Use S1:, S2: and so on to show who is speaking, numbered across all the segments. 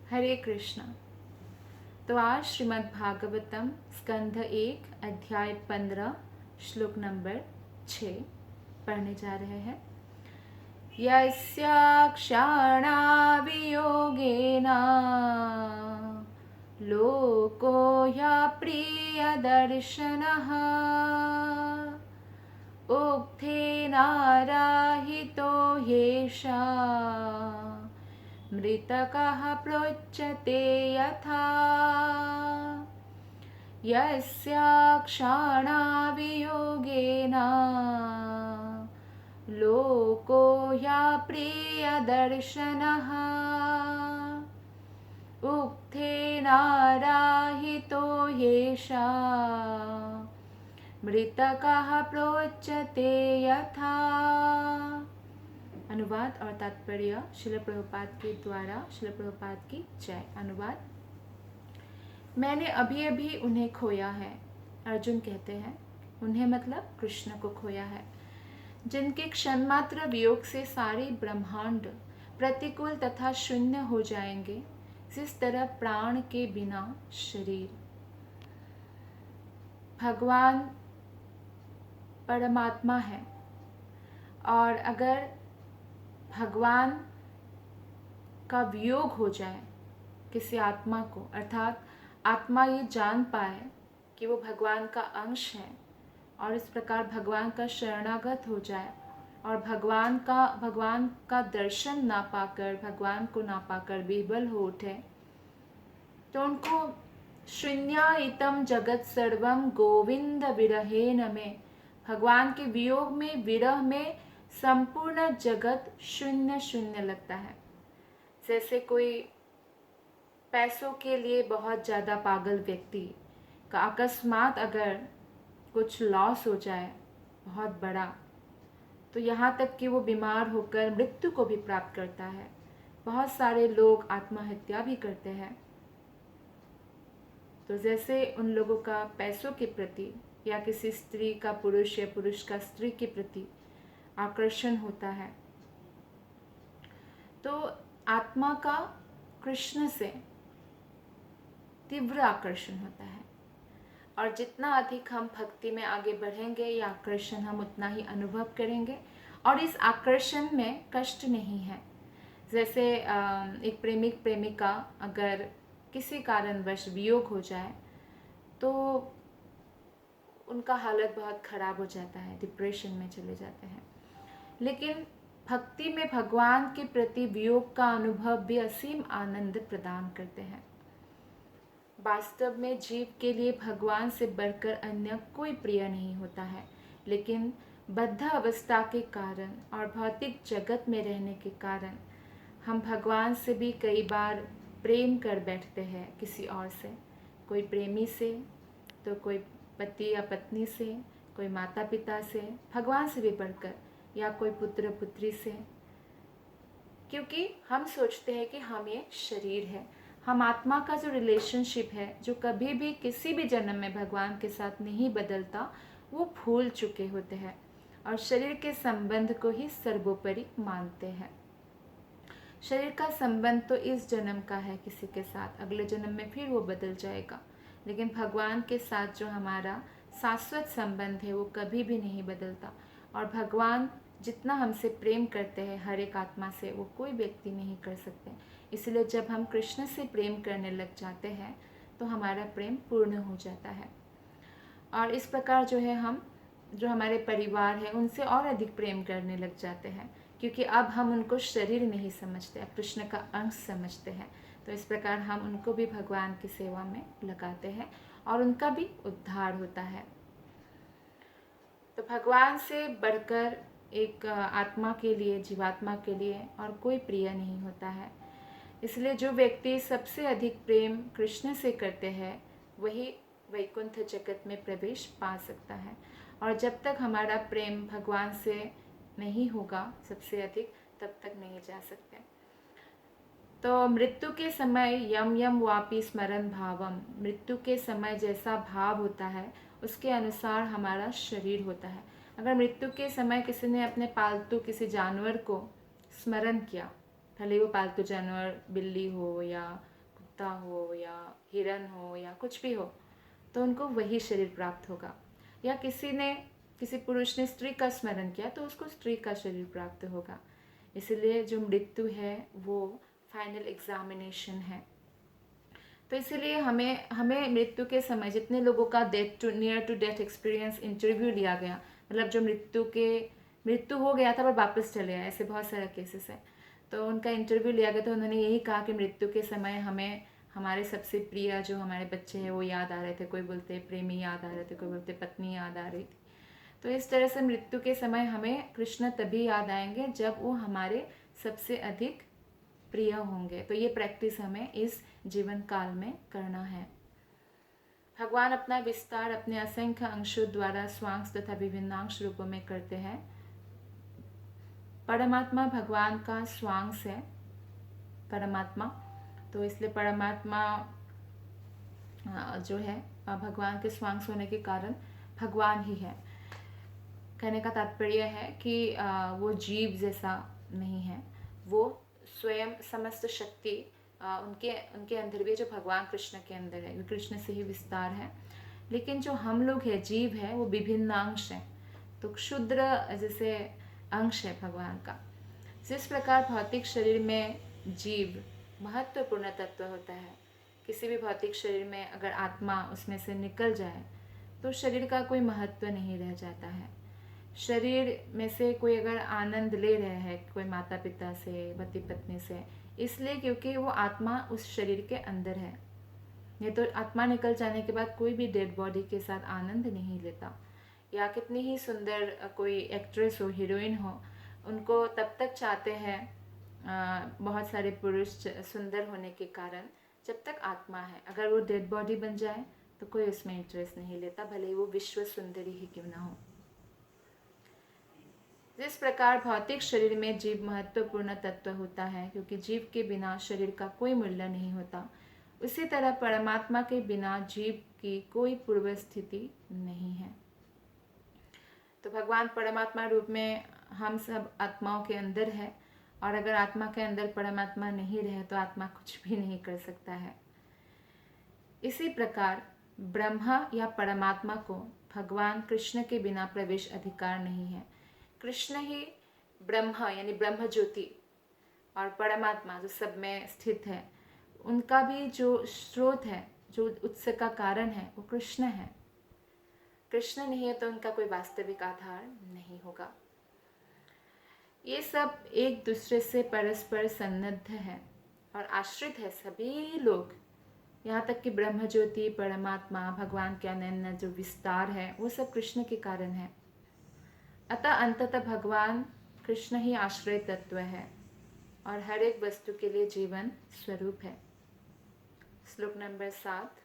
S1: हरे कृष्णा। तो आज श्रीमद् भागवतम स्कंध 1 अध्याय 15 श्लोक नंबर 6 पढ़ने जा रहे हैं। यस्याक्षाणावियोगेन लोको ह्यप्रियदर्शनः उक्थेनाराहितो ह्येषा मृतकः प्रोच्यते यथा। यस्याक्षाणावियोगेन लोको ह्यप्रियदर्शनः उक्थेनाराहितो ह्येषा मृतकः प्रोच्यते यथा। अनुवाद और तात्पर्य श्रील प्रभुपाद के द्वारा। श्रील प्रभुपाद की जय। अनुवाद। मैंने अभी अभी उन्हें खोया है। अर्जुन कहते हैं उन्हें मतलब कृष्ण को खोया है, जिनके क्षण मात्र वियोग से सारे ब्रह्मांड प्रतिकूल तथा शून्य हो जाएंगे, जिस तरह प्राण के बिना शरीर। भगवान परमात्मा है और अगर भगवान का वियोग हो जाए किसी आत्मा को, अर्थात आत्मा ये जान पाए कि वो भगवान का अंश है और इस प्रकार भगवान का शरणागत हो जाए और भगवान का दर्शन ना पाकर, भगवान को ना पाकर विह्वल हो उठे, तो उनको शून्यायितम जगत सर्वम गोविंद विरहेन में, भगवान के वियोग में, विरह में संपूर्ण जगत शून्य शून्य लगता है। जैसे कोई पैसों के लिए बहुत ज़्यादा पागल व्यक्ति का अकस्मात अगर कुछ लॉस हो जाए बहुत बड़ा, तो यहाँ तक कि वो बीमार होकर मृत्यु को भी प्राप्त करता है। बहुत सारे लोग आत्महत्या भी करते हैं। तो जैसे उन लोगों का पैसों के प्रति या किसी स्त्री का पुरुष या पुरुष का स्त्री के प्रति आकर्षण होता है, तो आत्मा का कृष्ण से तीव्र आकर्षण होता है और जितना अधिक हम भक्ति में आगे बढ़ेंगे ये आकर्षण हम उतना ही अनुभव करेंगे और इस आकर्षण में कष्ट नहीं है। जैसे एक प्रेमिक प्रेमिका अगर किसी कारणवश वियोग हो जाए तो उनका हालत बहुत ख़राब हो जाता है, डिप्रेशन में चले जाते हैं। लेकिन भक्ति में भगवान के प्रति वियोग का अनुभव भी असीम आनंद प्रदान करते हैं। वास्तव में जीव के लिए भगवान से बढ़कर अन्य कोई प्रिय नहीं होता है, लेकिन बद्ध अवस्था के कारण और भौतिक जगत में रहने के कारण हम भगवान से भी कई बार प्रेम कर बैठते हैं किसी और से, कोई प्रेमी से, तो कोई पति या पत्नी से, कोई माता पिता से, भगवान से भी बढ़कर, या कोई पुत्र पुत्री से, क्योंकि हम सोचते हैं कि हम ये शरीर है। हम आत्मा का जो रिलेशनशिप है, जो कभी भी किसी भी जन्म में भगवान के साथ नहीं बदलता, वो भूल चुके होते हैं और शरीर के संबंध को ही सर्वोपरि मानते हैं। शरीर का संबंध तो इस जन्म का है किसी के साथ, अगले जन्म में फिर वो बदल जाएगा, लेकिन भगवान के साथ जो हमारा शाश्वत संबंध है वो कभी भी नहीं बदलता। और भगवान जितना हमसे प्रेम करते हैं हर एक आत्मा से, वो कोई व्यक्ति नहीं कर सकते। इसलिए जब हम कृष्ण से प्रेम करने लग जाते हैं तो हमारा प्रेम पूर्ण हो जाता है और इस प्रकार जो है हम, जो हमारे परिवार है, उनसे और अधिक प्रेम करने लग जाते हैं, क्योंकि अब हम उनको शरीर नहीं समझते, अब कृष्ण का अंश समझते हैं। तो इस प्रकार हम उनको भी भगवान की सेवा में लगाते हैं और उनका भी उद्धार होता है। तो भगवान से बढ़कर एक आत्मा के लिए, जीवात्मा के लिए और कोई प्रिय नहीं होता है। इसलिए जो व्यक्ति सबसे अधिक प्रेम कृष्ण से करते हैं वही वैकुंठ जगत में प्रवेश पा सकता है। और जब तक हमारा प्रेम भगवान से नहीं होगा सबसे अधिक, तब तक नहीं जा सकते। तो मृत्यु के समय यम यम वापि स्मरण भावम, मृत्यु के समय जैसा भाव होता है उसके अनुसार हमारा शरीर होता है। अगर मृत्यु के समय किसी ने अपने पालतू किसी जानवर को स्मरण किया, भले वो पालतू जानवर बिल्ली हो या कुत्ता हो या हिरन हो या कुछ भी हो, तो उनको वही शरीर प्राप्त होगा। या किसी पुरुष ने स्त्री का स्मरण किया तो उसको स्त्री का शरीर प्राप्त होगा। इसलिए जो मृत्यु है वो फाइनल एग्जामिनेशन है। तो इसीलिए हमें मृत्यु के समय जितने लोगों का near to death experience interview लिया गया, मतलब जो मृत्यु हो गया था पर वापस चले आए, ऐसे बहुत सारे केसेस है, तो उनका इंटरव्यू लिया गया तो उन्होंने यही कहा कि मृत्यु के समय हमें हमारे सबसे प्रिय जो हमारे बच्चे हैं वो याद आ रहे थे। कोई बोलते प्रेमी याद आ रहे थे, कोई बोलते पत्नी याद आ रही थी। तो इस तरह से मृत्यु के समय हमें कृष्ण तभी याद आएंगे जब वो हमारे सबसे अधिक प्रिय होंगे। तो ये प्रैक्टिस हमें इस जीवन काल में करना है। भगवान अपना विस्तार अपने असंख्य अंशों द्वारा स्वांश तथा विभिन्नांश रूपों में करते हैं। परमात्मा भगवान का स्वांश है, परमात्मा, तो इसलिए परमात्मा जो है भगवान के स्वांश होने के कारण भगवान ही है। कहने का तात्पर्य है कि वो जीव जैसा नहीं है, वो स्वयं समस्त शक्ति उनके अंदर भी है, जो भगवान कृष्ण के अंदर है, कृष्ण से ही विस्तार है। लेकिन जो हम लोग हैं, जीव है, वो विभिन्न अंश है। तो क्षुद्र जैसे अंश है भगवान का। जिस प्रकार भौतिक शरीर में जीव महत्वपूर्ण तत्व होता है, किसी भी भौतिक शरीर में अगर आत्मा उसमें से निकल जाए तो शरीर का कोई महत्व नहीं रह जाता है। शरीर में से कोई अगर आनंद ले रहे हैं, कोई माता पिता से, पति पत्नी से, इसलिए क्योंकि वो आत्मा उस शरीर के अंदर है। नहीं तो आत्मा निकल जाने के बाद कोई भी डेड बॉडी के साथ आनंद नहीं लेता। या कितनी ही सुंदर कोई एक्ट्रेस हो, हीरोइन हो, उनको तब तक चाहते हैं बहुत सारे पुरुष सुंदर होने के कारण जब तक आत्मा है। अगर वो डेड बॉडी बन जाए तो कोई उसमें इंटरेस्ट नहीं लेता, भले ही वो विश्व सुंदरी ही क्यों ना हो। जिस प्रकार भौतिक शरीर में जीव महत्वपूर्ण तत्व होता है क्योंकि जीव के बिना शरीर का कोई मूल्य नहीं होता, उसी तरह परमात्मा के बिना जीव की कोई पूर्व स्थिति नहीं है। तो भगवान परमात्मा रूप में हम सब आत्माओं के अंदर है, और अगर आत्मा के अंदर परमात्मा नहीं रहे तो आत्मा कुछ भी नहीं कर सकता है। इसी प्रकार ब्रह्मा या परमात्मा को भगवान कृष्ण के बिना प्रवेश अधिकार नहीं है। कृष्ण ही ब्रह्मा यानी ब्रह्म ज्योति और परमात्मा जो सब में स्थित है, उनका भी जो स्रोत है, जो उत्स का कारण है, वो कृष्ण है। कृष्ण नहीं है तो उनका कोई वास्तविक आधार नहीं होगा। ये सब एक दूसरे से परस्पर संबद्ध है और आश्रित है सभी लोग, यहाँ तक कि ब्रह्म ज्योति, परमात्मा, भगवान के अनन्य जो विस्तार है, वो सब कृष्ण के कारण है। अतः अंततः भगवान कृष्ण ही आश्रय तत्व है और हर एक वस्तु के लिए जीवन स्वरूप है। श्लोक नंबर 7।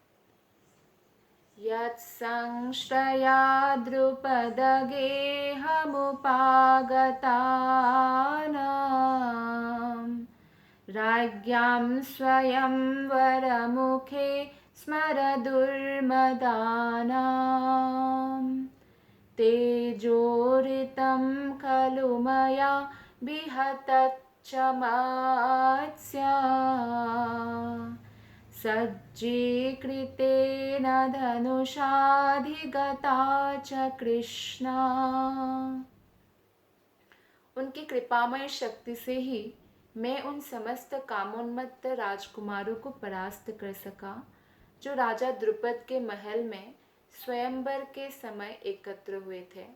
S1: यत्संश्रया द्रुपदगेहमुपागतानां राज्ञां स्वयं वरमुखे स्मरदुर्मदानां तेजोरितं खलु मया विहतच्चमात्स्या सज्जीकृतेन धनुषाधिगता च कृष्णा। उनकी कृपामय शक्ति से ही मैं उन समस्त कामोन्मत्त राजकुमारों को परास्त कर सका जो राजा द्रुपद के महल में स्वयंवर के समय एकत्र हुए थे।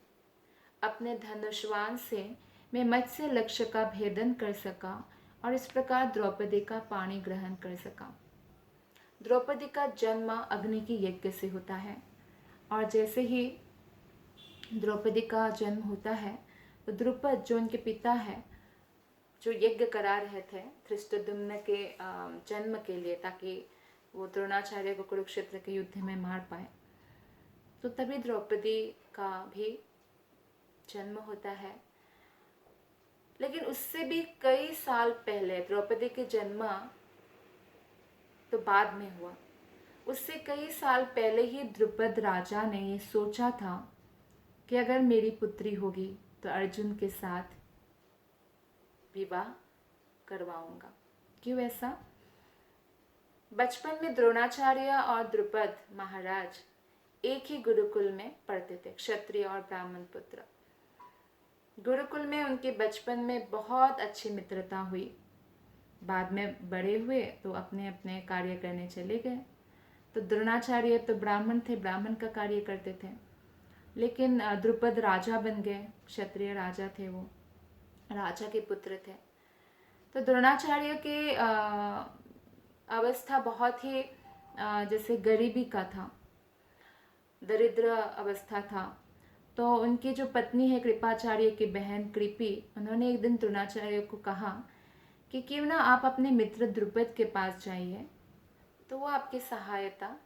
S1: अपने धनुष्वान से मैं मत्स्य लक्ष्य का भेदन कर सका और इस प्रकार द्रौपदी का पाणी ग्रहण कर सका। द्रौपदी का जन्म अग्नि की यज्ञ से होता है, और जैसे ही द्रौपदी का जन्म होता है तो द्रुपद जो उनके पिता है, जो यज्ञ करा रहे थे धृष्टद्युम्न के जन्म के लिए, ताकि वो द्रोणाचार्य को कुरुक्षेत्र के युद्ध में मार पाए, तो तभी द्रौपदी का भी जन्म होता है। लेकिन उससे भी कई साल पहले, द्रौपदी के जन्म तो बाद में हुआ, उससे कई साल पहले ही द्रुपद राजा ने ये सोचा था कि अगर मेरी पुत्री होगी तो अर्जुन के साथ विवाह करवाऊंगा। क्यों ऐसा? बचपन में द्रोणाचार्य और द्रुपद महाराज एक ही गुरुकुल में पढ़ते थे, क्षत्रिय और ब्राह्मण पुत्र। गुरुकुल में उनके बचपन में बहुत अच्छी मित्रता हुई। बाद में बड़े हुए तो अपने अपने कार्य करने चले गए। तो द्रोणाचार्य तो ब्राह्मण थे, ब्राह्मण का कार्य करते थे, लेकिन द्रुपद राजा बन गए, क्षत्रिय राजा थे, वो राजा के पुत्र थे। तो द्रोणाचार्य के अवस्था बहुत ही जैसे गरीबी का था, दरिद्र अवस्था था। तो उनकी जो पत्नी है कृपाचार्य की बहन कृपी, उन्होंने एक दिन द्रोणाचार्य को कहा कि क्यों ना आप अपने मित्र द्रुपद के पास जाइए, तो वो आपकी सहायता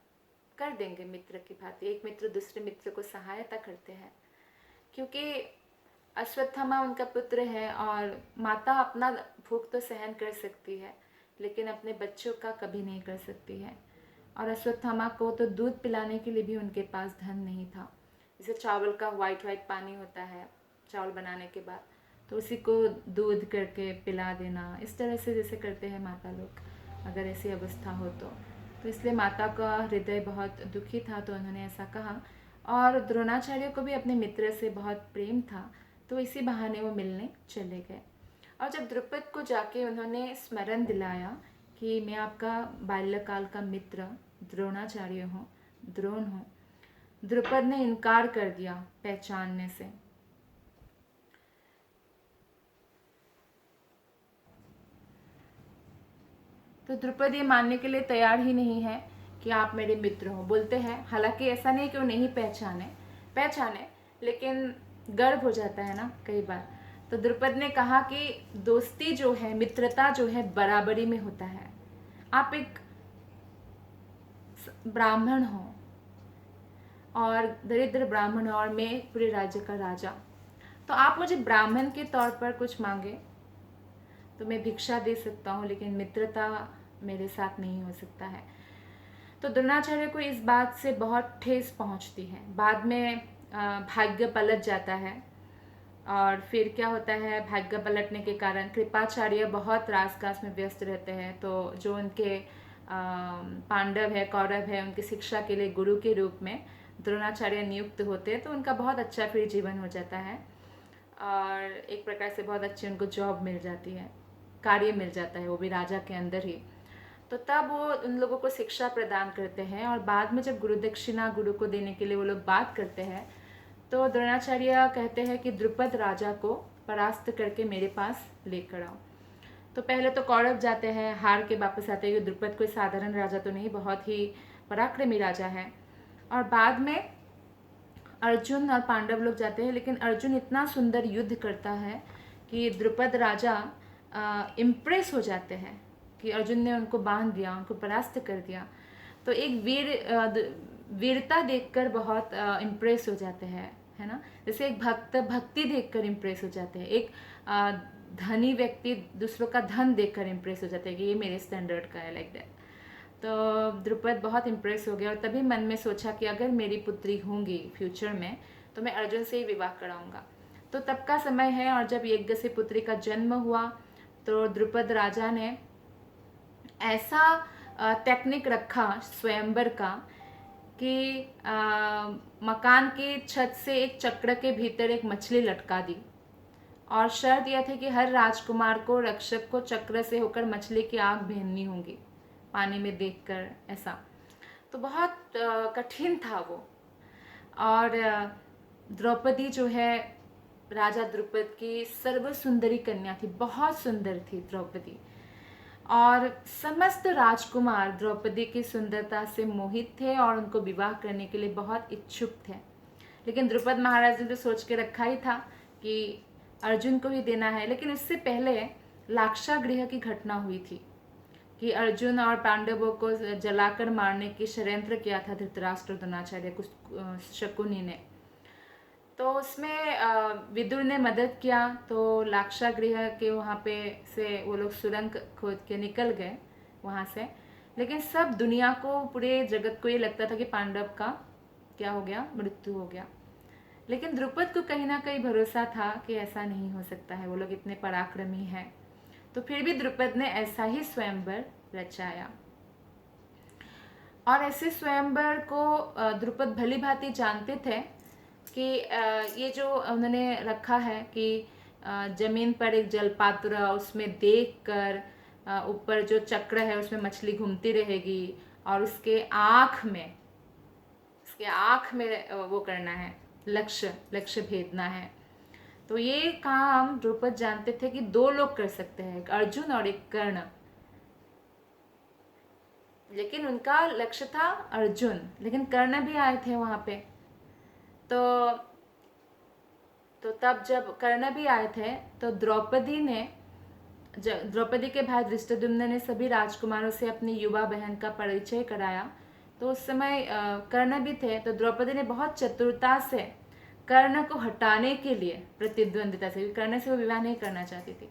S1: कर देंगे मित्र की भांति। एक मित्र दूसरे मित्र को सहायता करते हैं, क्योंकि अश्वत्थामा उनका पुत्र है और माता अपना भूख तो सहन कर सकती है, लेकिन अपने बच्चों का कभी नहीं कर सकती है। और अश्वत्थामा को तो दूध पिलाने के लिए भी उनके पास धन नहीं था। जैसे चावल का वाइट पानी होता है चावल बनाने के बाद, तो उसी को दूध करके पिला देना, इस तरह से जैसे करते हैं माता लोग, अगर ऐसी अवस्था हो तो इसलिए माता का हृदय बहुत दुखी था, तो उन्होंने ऐसा कहा। और द्रोणाचार्य को भी अपने मित्र से बहुत प्रेम था, तो इसी बहाने वो मिलने चले गए। और जब द्रुपद को जाके उन्होंने स्मरण दिलाया कि मैं आपका बाल्यकाल का मित्र द्रोणाचार्य हूँ, द्रोण हूँ, द्रुपद ने इनकार कर दिया पहचानने से। तो द्रुपद ये मानने के लिए तैयार ही नहीं है कि आप मेरे मित्र हो। बोलते हैं, हालांकि ऐसा नहीं कि वो नहीं पहचाने, लेकिन गर्व हो जाता है ना कई बार। तो द्रुपद ने कहा कि दोस्ती जो है, मित्रता जो है, बराबरी में होता है। आप एक ब्राह्मण हो और दरिद्र ब्राह्मण, और मैं पूरे राज्य का राजा, तो आप मुझे ब्राह्मण के तौर पर कुछ मांगे तो मैं भिक्षा दे सकता हूँ, लेकिन मित्रता मेरे साथ नहीं हो सकता है। तो द्रोणाचार्य को इस बात से बहुत ठेस पहुँचती है। बाद में भाग्य पलट जाता है, और फिर क्या होता है, भाग्य पलटने के कारण कृपाचार्य बहुत राजकाज में व्यस्त रहते हैं। तो जो उनके पांडव है, कौरव है, उनकी शिक्षा के लिए गुरु के रूप में द्रोणाचार्य नियुक्त होते हैं। तो उनका बहुत अच्छा फिर जीवन हो जाता है, और एक प्रकार से बहुत अच्छी उनको जॉब मिल जाती है, कार्य मिल जाता है, वो भी राजा के अंदर ही। तो तब वो उन लोगों को शिक्षा प्रदान करते हैं, और बाद में जब गुरु दक्षिणा गुरु को देने के लिए वो लोग बात करते हैं, तो द्रोणाचार्य कहते हैं कि द्रुपद राजा को परास्त करके मेरे पास लेकर आओ। तो पहले तो कौरव जाते हैं, हार के वापस आते हैं कि द्रुपद कोई साधारण राजा तो नहीं, बहुत ही पराक्रमी राजा है। और बाद में अर्जुन और पांडव लोग जाते हैं, लेकिन अर्जुन इतना सुंदर युद्ध करता है कि द्रुपद राजा इम्प्रेस हो जाते हैं कि अर्जुन ने उनको बांध दिया, उनको परास्त कर दिया। तो एक वीरता देखकर बहुत इम्प्रेस हो जाते हैं, है ना। जैसे एक भक्ति देखकर इम्प्रेस हो जाते हैं, एक धनी व्यक्ति दूसरों का धन देखकर इम्प्रेस हो जाते हैं कि ये मेरे स्टैंडर्ड का है, लाइक दैट। तो द्रुपद बहुत इम्प्रेस हो गया, और तभी मन में सोचा कि अगर मेरी पुत्री होंगी फ्यूचर में तो मैं अर्जुन से ही विवाह कराऊंगा। तो तब का समय है, और जब यज्ञ से पुत्री का जन्म हुआ तो द्रुपद राजा ने ऐसा टेक्निक रखा स्वयंवर का कि मकान की छत से एक चक्र के भीतर एक मछली लटका दी, और शर्त यह थी कि हर राजकुमार को, रक्षक को, चक्र से होकर मछली की आँख भेदनी होगी पानी में देखकर, ऐसा। तो बहुत कठिन था वो। और द्रौपदी जो है राजा द्रुपद की सर्व सुंदरी कन्या थी, बहुत सुंदर थी द्रौपदी, और समस्त राजकुमार द्रौपदी की सुंदरता से मोहित थे और उनको विवाह करने के लिए बहुत इच्छुक थे। लेकिन द्रुपद महाराज ने तो सोच के रखा ही था कि अर्जुन को ही देना है। लेकिन उससे पहले लाक्षागृह की घटना हुई थी कि अर्जुन और पांडवों को जलाकर मारने की षड्यंत्र किया था धृतराष्ट्र द्रोणाचार्य को, शकुनी ने। तो उसमें विदुर ने मदद किया। तो लाक्षागृह के वहाँ पे से वो लोग सुरंग खोद के निकल गए वहाँ से। लेकिन सब दुनिया को, पूरे जगत को ये लगता था कि पांडव का क्या हो गया, मृत्यु हो गया। लेकिन द्रुपद को कहीं ना कहीं भरोसा था कि ऐसा नहीं हो सकता है, वो लोग इतने पराक्रमी हैं। तो फिर भी द्रुपद ने ऐसा ही स्वयंवर रचाया। और ऐसे स्वयंवर को द्रुपद भली भांति जानते थे कि ये जो उन्होंने रखा है कि जमीन पर एक जलपात्र, उसमें देखकर ऊपर जो चक्र है उसमें मछली घूमती रहेगी और उसके आँख में वो करना है, लक्ष्य भेदना है। तो ये काम द्रुपद जानते थे कि दो लोग कर सकते हैं, एक अर्जुन और एक कर्ण। लेकिन उनका लक्ष्य था अर्जुन, लेकिन कर्ण भी आए थे वहां पे। तो तब जब कर्ण भी आए थे तो द्रौपदी के भाई धृष्टद्युम्न ने सभी राजकुमारों से अपनी युवा बहन का परिचय कराया। तो उस समय कर्ण भी थे, तो द्रौपदी ने बहुत चतुरता से कर्ण को हटाने के लिए, प्रतिद्वंदिता से, कर्ण से वो विवाह नहीं करना चाहती थी,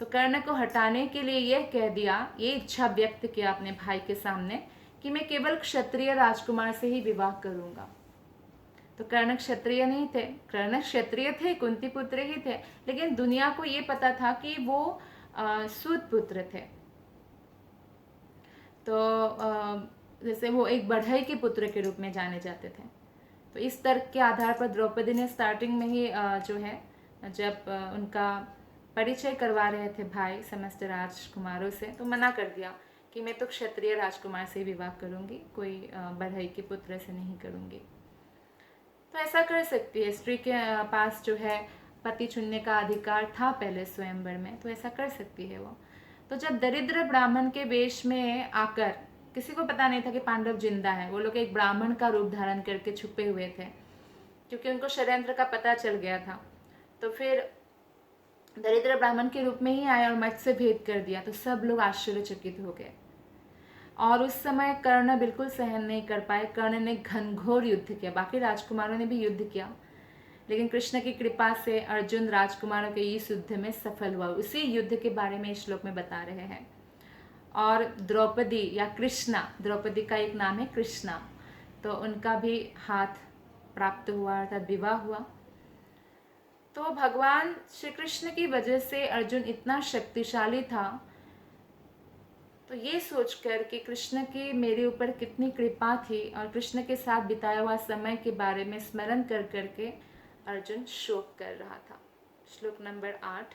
S1: तो कर्ण को हटाने के लिए यह कह दिया, ये इच्छा व्यक्त किया अपने भाई के सामने कि मैं केवल क्षत्रिय राजकुमार से ही विवाह करूंगा। तो कर्ण क्षत्रिय नहीं थे, कर्ण क्षत्रिय थे, कुंती पुत्र ही थे, लेकिन दुनिया को ये पता था कि वो सूत पुत्र थे। तो जैसे वो एक बढ़ई के पुत्र के रूप में जाने जाते थे। तो इस तर्क के आधार पर द्रौपदी ने स्टार्टिंग में ही जो है, जब उनका परिचय करवा रहे थे भाई समस्त राजकुमारों से, तो मना कर दिया कि मैं तो क्षत्रिय राजकुमार से विवाह करूंगी, कोई बढ़ई के पुत्र से नहीं करूंगी। तो ऐसा कर सकती है, स्त्री के पास जो है पति चुनने का अधिकार था पहले स्वयंवर में, तो ऐसा कर सकती है वो। तो जब दरिद्र ब्राह्मण के वेश में आकर, किसी को पता नहीं था कि पांडव जिंदा है, वो लोग एक ब्राह्मण का रूप धारण करके छुपे हुए थे क्योंकि उनको षड्यंत्र का पता चल गया था। तो फिर दरिद्र ब्राह्मण के रूप में ही आए और मत से भेद कर दिया, तो सब लोग आश्चर्यचकित हो गए। और उस समय कर्ण बिल्कुल सहन नहीं कर पाए, कर्ण ने घनघोर युद्ध किया, बाकी राजकुमारों ने भी युद्ध किया, लेकिन कृष्ण की कृपा से अर्जुन राजकुमारों के इस युद्ध में सफल हुआ। उसी युद्ध के बारे में इस श्लोक में बता रहे हैं। और द्रौपदी या कृष्णा, द्रौपदी का एक नाम है कृष्णा, तो उनका भी हाथ प्राप्त हुआ, अर्थात विवाह हुआ। तो भगवान श्री कृष्ण की वजह से अर्जुन इतना शक्तिशाली था, तो ये सोचकर कि कृष्ण की मेरे ऊपर कितनी कृपा थी और कृष्ण के साथ बिताया हुआ समय के बारे में स्मरण कर करके अर्जुन शोक कर रहा था। श्लोक नंबर 8,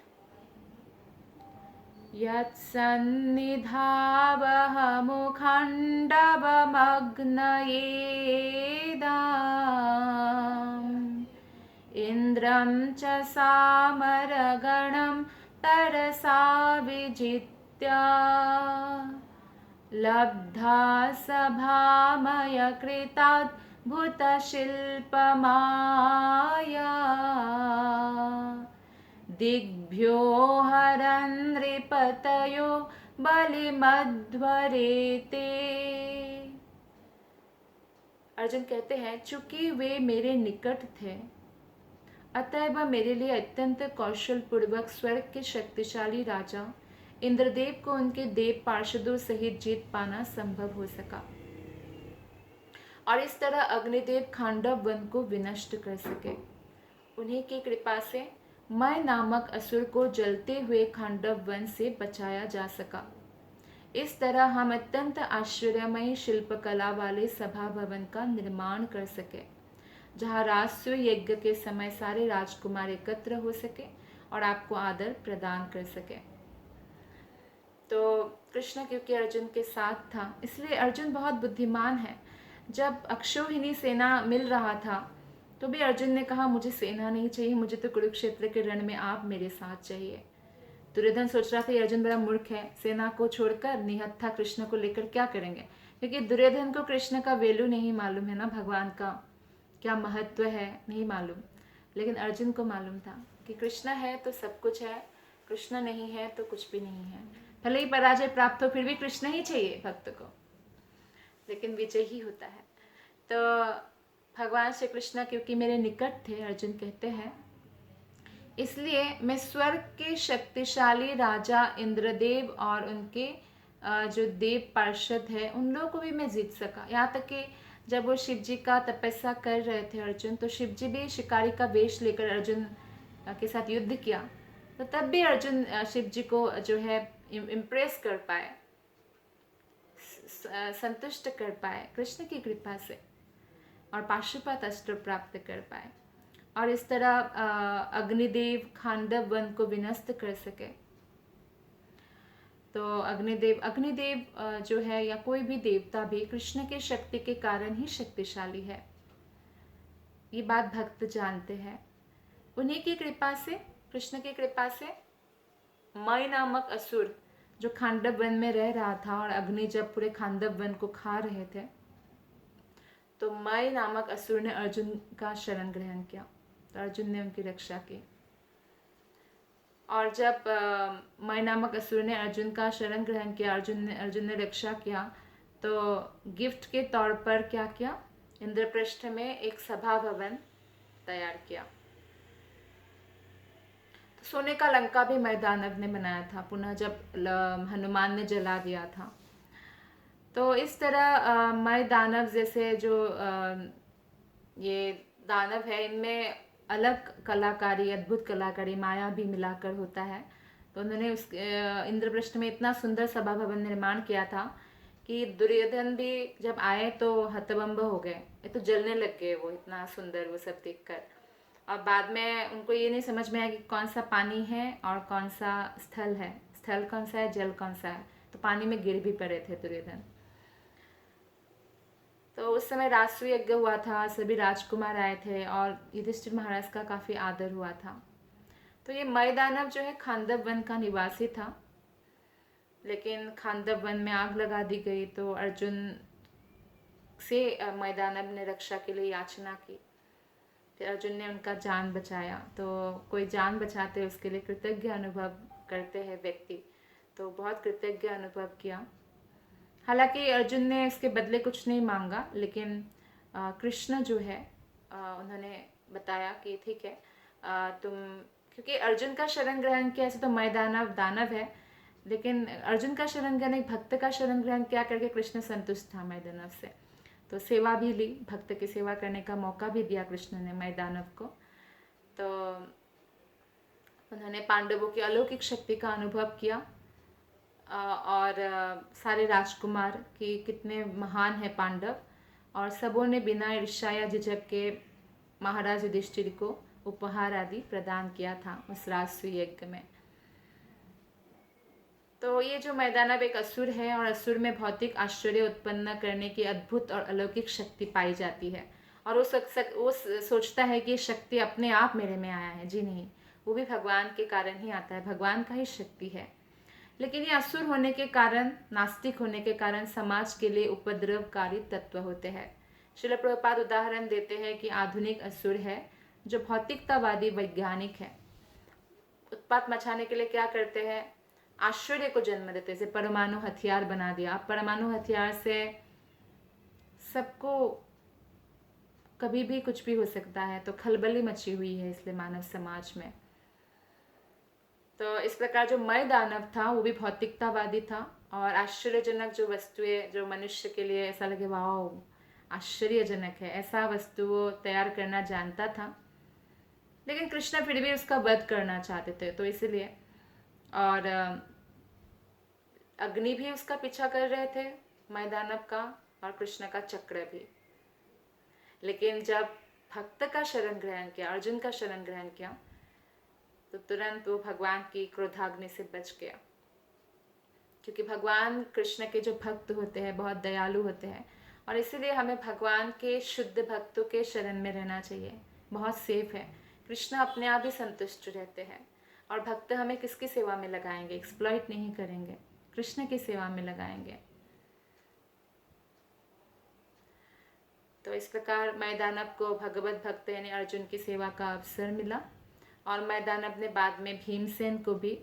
S1: यत्सन्निधावमुखण्डवमग्नयेदाम् इन्द्रं च सामरगणं तरसा विजित्या लब्धा सभामयकृताद्भुतशिल्पमाया दिग्भ्यो हरन् नृपतयो बलिमध्वरेते। अर्जुन कहते हैं, चूंकि वे मेरे निकट थे, अतएव मेरे लिए अत्यंत कौशल पूर्वक स्वर्ग के शक्तिशाली राजा इंद्रदेव को उनके देव पार्षदों सहित जीत पाना संभव हो सका और इस तरह अग्निदेव खांडव वन को विनष्ट कर सके। उन्हीं की कृपा से मैं नामक असुर को जलते हुए खांडव वन से बचाया जा सका। इस तरह हम अत्यंत आश्चर्यमयी शिल्पकला वाले सभा भवन का निर्माण कर सके, जहाँ राजस्व यज्ञ के समय सारे राजकुमार एकत्र हो सके और आपको आदर प्रदान कर सके। तो कृष्ण क्योंकि अर्जुन के साथ था, इसलिए अर्जुन बहुत बुद्धिमान है। जब अक्षौहिणी सेना मिल रहा था तो भी अर्जुन ने कहा, मुझे सेना नहीं चाहिए, मुझे तो कुरुक्षेत्र के रण में आप मेरे साथ चाहिए। दुर्योधन सोच रहा था ये अर्जुन बड़ा मूर्ख है, सेना को छोड़कर निहत्था कृष्ण को लेकर क्या करेंगे, क्योंकि दुर्योधन को कृष्ण का वैल्यू नहीं मालूम है ना, भगवान का क्या महत्व है नहीं मालूम, लेकिन अर्जुन को मालूम था कि कृष्ण है तो सब कुछ है, कृष्ण नहीं है तो कुछ भी नहीं है। भले ही पराजय प्राप्त हो, फिर भी कृष्ण ही चाहिए भक्त को, लेकिन विजय ही होता है। तो भगवान श्री कृष्ण क्योंकि मेरे निकट थे, अर्जुन कहते हैं, इसलिए मैं स्वर्ग के शक्तिशाली राजा इंद्रदेव और उनके जो देव पार्षद है उन लोगों को भी मैं जीत सका। यहाँ तक कि जब वो शिव जी का तपस्या कर रहे थे अर्जुन, तो शिव जी भी शिकारी का वेश लेकर अर्जुन के साथ युद्ध किया, तो तब भी अर्जुन शिव जी को जो है इम्प्रेस कर पाए, संतुष्ट कर पाए कृष्ण की कृपा से और पाशुपत अस्त्र प्राप्त कर पाए और इस तरह अग्निदेव खांडव वन को विनष्ट कर सके। तो अग्निदेव जो है या कोई भी देवता भी कृष्ण के शक्ति के कारण ही शक्तिशाली है, ये बात भक्त जानते हैं। उन्हीं की कृपा से, कृष्ण की कृपा से मय नामक असुर जो खांडव वन में रह रहा था और अग्नि जब पूरे खांडव वन को खा रहे थे, तो मय नामक असुर ने अर्जुन का शरण ग्रहण किया, तो अर्जुन ने उनकी रक्षा की। और जब मय नामक असुर ने अर्जुन का शरण ग्रहण किया, अर्जुन ने रक्षा किया, तो गिफ्ट के तौर पर क्या किया, इंद्रप्रस्थ में एक सभा भवन तैयार किया। तो सोने का लंका भी मय दानव ने बनाया था, पुनः जब हनुमान ने जला दिया था। तो इस तरह मय दानव जैसे जो ये दानव है, इनमें अलग कलाकारी, अद्भुत कलाकारी, माया भी मिलाकर होता है। तो उन्होंने उस इंद्रप्रस्थ में इतना सुंदर सभा भवन निर्माण किया था कि दुर्योधन भी जब आए तो हतभम्ब हो गए, ये तो जलने लग गए वो, इतना सुंदर वो सब देखकर। और बाद में उनको ये नहीं समझ में आया कि कौन सा पानी है और कौन सा स्थल है, स्थल कौन सा है, जल कौन सा है। तो पानी में गिर भी पड़े थे दुर्योधन। तो उस समय राजसूय यज्ञ हुआ था, सभी राजकुमार आए थे और युधिष्ठिर महाराज का काफ़ी आदर हुआ था। तो ये मय दानव जो है खांडव वन का निवासी था, लेकिन खांडव वन में आग लगा दी गई। तो अर्जुन से मय दानव ने रक्षा के लिए याचना की, फिर अर्जुन ने उनका जान बचाया। तो कोई जान बचाते हैं उसके लिए कृतज्ञ अनुभव करते हैं व्यक्ति, तो बहुत कृतज्ञ अनुभव किया। हालांकि अर्जुन ने इसके बदले कुछ नहीं मांगा, लेकिन कृष्ण जो है उन्होंने बताया कि ठीक है, तुम, क्योंकि अर्जुन का शरण ग्रहण किया, ऐसे तो मय दानव है, लेकिन अर्जुन का शरण ग्रहण, एक भक्त का शरण ग्रहण किया करके कृष्ण संतुष्ट था मय दानव से। तो सेवा भी ली, भक्त की सेवा करने का मौका भी दिया कृष्ण ने मय दानव को। तो उन्होंने पांडवों की अलौकिक शक्ति का अनुभव किया और सारे राजकुमार कि कितने महान है पांडव, और सबों ने बिना ईर्ष्या या झिझक के महाराज युधिष्ठिर को उपहार आदि प्रदान किया था उस राजसूय यज्ञ में। तो ये जो मय दानव एक असुर है और असुर में भौतिक आश्चर्य उत्पन्न करने की अद्भुत और अलौकिक शक्ति पाई जाती है, और वो सोचता है कि शक्ति अपने आप मेरे में आया है। जी नहीं, वो भी भगवान के कारण ही आता है, भगवान का ही शक्ति है। लेकिन ये असुर होने के कारण, नास्तिक होने के कारण समाज के लिए उपद्रवकारी तत्व होते हैं। श्रील प्रभुपाद उदाहरण देते हैं कि आधुनिक असुर है जो भौतिकतावादी वैज्ञानिक है, उत्पात मचाने के लिए क्या करते हैं, आश्चर्य को जन्म देते, जैसे परमाणु हथियार बना दिया। अब परमाणु हथियार से सबको कभी भी कुछ भी हो सकता है, तो खलबली मची हुई है इसलिए मानव समाज में। तो इस प्रकार जो मय दानव था वो भी भौतिकतावादी था, और आश्चर्यजनक जो वस्तुएं जो मनुष्य के लिए ऐसा लगे वाह आश्चर्यजनक है, ऐसा वस्तु वो तैयार करना जानता था। लेकिन कृष्ण फिर भी उसका वध करना चाहते थे, तो इसलिए, और अग्नि भी उसका पीछा कर रहे थे मय दानव का, और कृष्ण का चक्र भी। लेकिन जब भक्त का शरण ग्रहण किया, अर्जुन का शरण ग्रहण किया, तो तुरंत वो भगवान की क्रोधाग्नि से बच गया। क्योंकि भगवान कृष्ण के जो भक्त होते हैं बहुत दयालु होते हैं, और इसीलिए हमें भगवान के शुद्ध भक्तों के शरण में रहना चाहिए, बहुत सेफ है। कृष्ण अपने आप ही संतुष्ट रहते हैं, और भक्त हमें किसकी सेवा में लगाएंगे, एक्सप्लॉइट नहीं करेंगे, कृष्ण की सेवा में लगाएंगे। तो इस प्रकार मय दानव को भगवत भक्त यानी अर्जुन की सेवा का अवसर मिला, और मय दानव ने बाद में भीमसेन को भी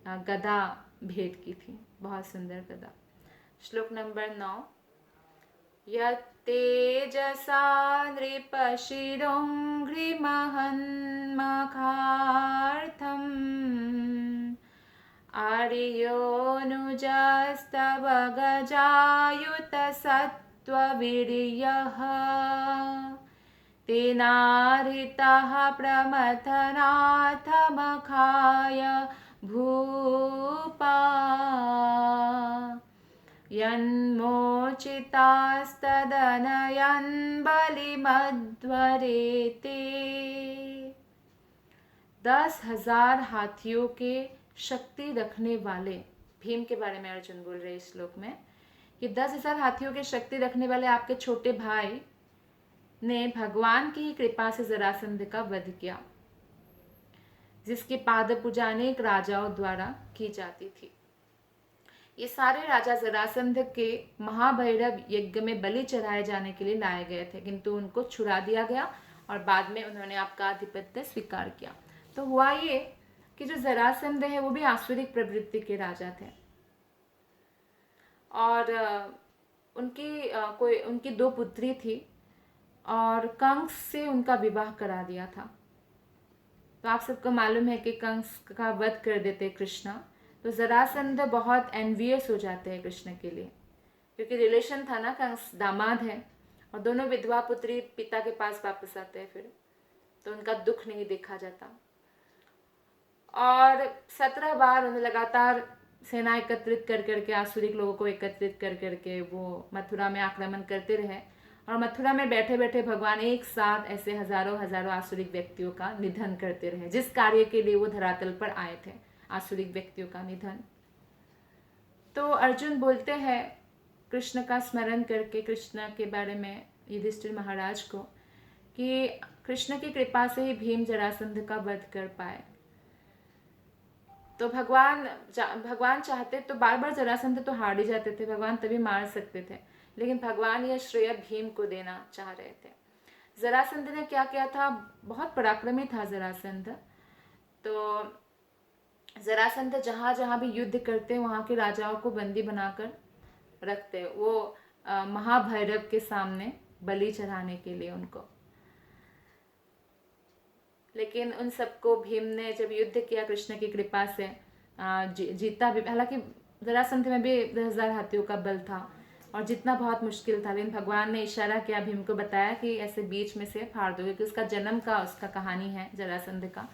S1: गदा भेंट की थी, बहुत सुंदर गदा। श्लोक नंबर 9। यत्तेजसा नृपशिरोङ्घ्रिमहन्मखार्थम् आर्योऽनुजस्तव गजायुतसत्त्ववीर्यः तेनाहृतः प्रमथनाथमखाय भूपा। यन्मोचितास्तदनयन् बलिमध्वरे ते। 10,000 हाथियों के शक्ति रखने वाले भीम के बारे में अर्जुन बोल रहे इस श्लोक में कि 10,000 हाथियों के शक्ति रखने वाले आपके छोटे भाई ने भगवान की कृपा से जरासंध का वध किया, जिसकी पाद पूजा अनेक राजाओं द्वारा की जाती थी। ये सारे राजा जरासंध के महाभैरव यज्ञ में बलि चढ़ाए जाने के लिए लाए गए थे, किंतु उनको छुड़ा दिया गया और बाद में उन्होंने आपका आधिपत्य स्वीकार किया। तो हुआ ये कि जो जरासंध है वो भी आसुरिक प्रवृत्ति के राजा थे और उनकी 2 पुत्री थी और कंस से उनका विवाह करा दिया था। तो आप सबको मालूम है कि कंस का वध कर देते कृष्णा, तो जरासंध बहुत एनवियस हो जाते हैं कृष्ण के लिए, क्योंकि रिलेशन था ना, कंस दामाद है और दोनों विधवा पुत्री पिता के पास वापस आते हैं फिर, तो उनका दुख नहीं देखा जाता। और 17 बार उन्हें लगातार सेना एकत्रित कर करके, आसुरिक लोगों को एकत्रित कर करके वो मथुरा में आक्रमण करते रहे और मथुरा में बैठे बैठे भगवान एक साथ ऐसे हजारों हजारों आसुरिक व्यक्तियों का निधन करते रहे, जिस कार्य के लिए वो धरातल पर आए थे, आसुरिक व्यक्तियों का निधन। तो अर्जुन बोलते हैं कृष्ण का स्मरण करके, कृष्ण के बारे में युधिष्ठिर महाराज को, कि कृष्ण की कृपा से ही भीम जरासंध का वध कर पाए। तो भगवान चाहते तो बार बार जरासंध तो हार ही जाते थे, भगवान तभी मार सकते थे, लेकिन भगवान यह श्रेय भीम को देना चाह रहे थे। जरासंध ने क्या किया था, बहुत पराक्रमी था जरासंध। तो जरासंध जहाँ जहाँ भी युद्ध करते वहाँ के राजाओं को बंदी बनाकर रखते, वो महाभैरव के सामने बलि चढ़ाने के लिए उनको। लेकिन उन सबको भीम ने जब युद्ध किया कृष्ण की कृपा से जीता भी। हालांकि जरासंध में भी 10,000 हाथियों का बल था और जितना बहुत मुश्किल था, लेकिन भगवान ने इशारा किया, भीम को बताया कि ऐसे बीच में से फाड़ दोगे, कि उसका जन्म का उसका कहानी है जरासंध का।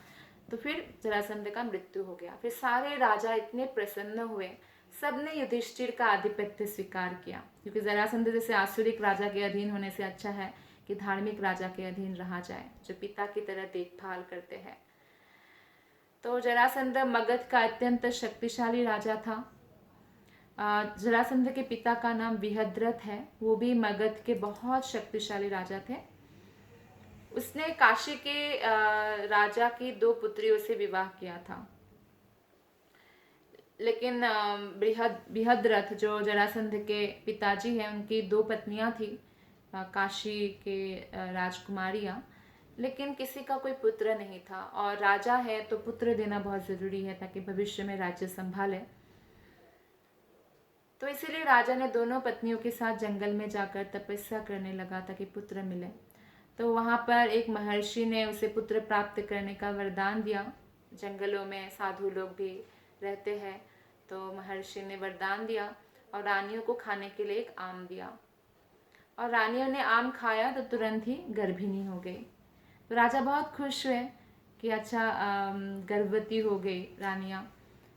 S1: तो फिर जरासंध का मृत्यु हो गया। फिर सारे राजा इतने प्रसन्न हुए, सबने युधिष्ठिर का आधिपत्य स्वीकार किया, क्योंकि जरासंध जैसे आसुरिक राजा के अधीन होने से अच्छा है कि धार्मिक राजा के अधीन रहा जाए, जो पिता की तरह देखभाल करते हैं। तो जरासंध मगध का अत्यंत शक्तिशाली राजा था। जरासंध के पिता का नाम विहद्रथ है, वो भी मगध के बहुत शक्तिशाली राजा थे। उसने काशी के राजा की 2 पुत्रियों से विवाह किया था, लेकिन विहद्रथ जो जरासंध के पिताजी हैं, उनकी 2 पत्नियां थी काशी के राजकुमारियां, लेकिन किसी का कोई पुत्र नहीं था। और राजा है तो पुत्र देना बहुत ज़रूरी है ताकि भविष्य में राज्य संभाले। तो इसीलिए राजा ने दोनों पत्नियों के साथ जंगल में जाकर तपस्या करने लगा ताकि पुत्र मिले। तो वहाँ पर एक महर्षि ने उसे पुत्र प्राप्त करने का वरदान दिया। जंगलों में साधु लोग भी रहते हैं, तो महर्षि ने वरदान दिया और रानियों को खाने के लिए एक आम दिया, और रानियों ने आम खाया तो तुरंत ही गर्भिणी हो गई। तो राजा बहुत खुश हुए कि अच्छा गर्भवती हो गई रानियाँ।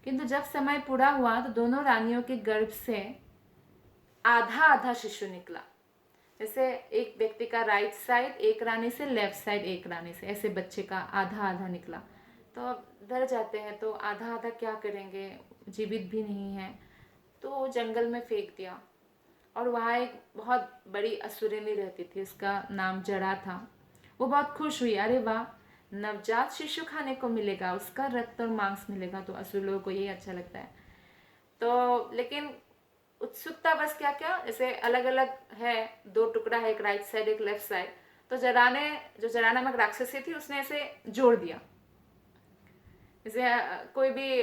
S1: किंतु जब समय पूरा हुआ तो दोनों रानियों के गर्भ से आधा आधा शिशु निकला। जैसे एक व्यक्ति का राइट साइड एक रानी से, लेफ्ट साइड एक रानी से, ऐसे बच्चे का आधा आधा निकला। तो डर जाते हैं, तो आधा आधा क्या करेंगे, जीवित भी नहीं है, तो जंगल में फेंक दिया। और वहाँ एक बहुत बड़ी असुरिनी रहती थी, उसका नाम जड़ा था। वो बहुत खुश हुई, अरे वाह, नवजात शिशु खाने को मिलेगा, उसका रक्त और मांस मिलेगा, तो असुर लोगों को यही अच्छा लगता है। तो लेकिन उत्सुकता बस क्या क्या, जैसे अलग अलग है, 2 टुकड़ा है, एक राइट साइड एक लेफ्ट साइड। तो जरा नामक राक्षसी थी, उसने ऐसे जोड़ दिया। जैसे कोई भी